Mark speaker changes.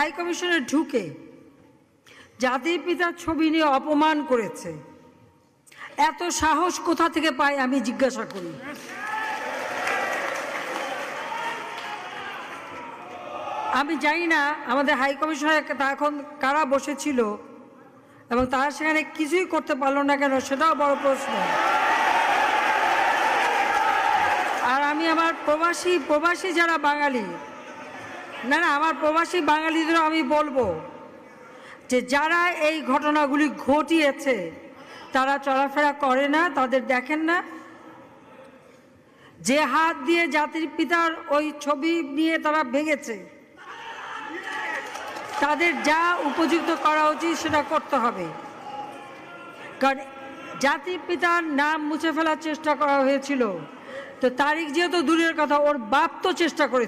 Speaker 1: High কমিশনে ঢুকে জাতির পিতার ছবি নিয়ে অপমান করেছে, এত সাহস কোথা থেকে পায় আমি জিজ্ঞাসা করি। আমি জানি না আমাদের হাই কমিশনে এখন কারা বসেছিল এবং তারা সেখানে কিছুই করতে পারলো না কেন, সেটাও বড় প্রশ্ন। আর আমি আমার প্রবাসী যারা বাঙালি, না আমার প্রবাসী বাঙালিদেরও আমি বলবো যে যারা এই ঘটনাগুলি ঘটিয়েছে তারা চলাফেরা করে না, তাদের দেখেন না। যে হাত দিয়ে জাতির পিতার ওই ছবি নিয়ে তারা ভেঙেছে, তাদের যা উপযুক্ত করা উচিত সেটা করতে হবে। কারণ জাতির পিতার নাম মুছে ফেলার চেষ্টা করা হয়েছিল, তো তারিখ যেহেতু দূরের কথা, ওর বাপ তো চেষ্টা করে।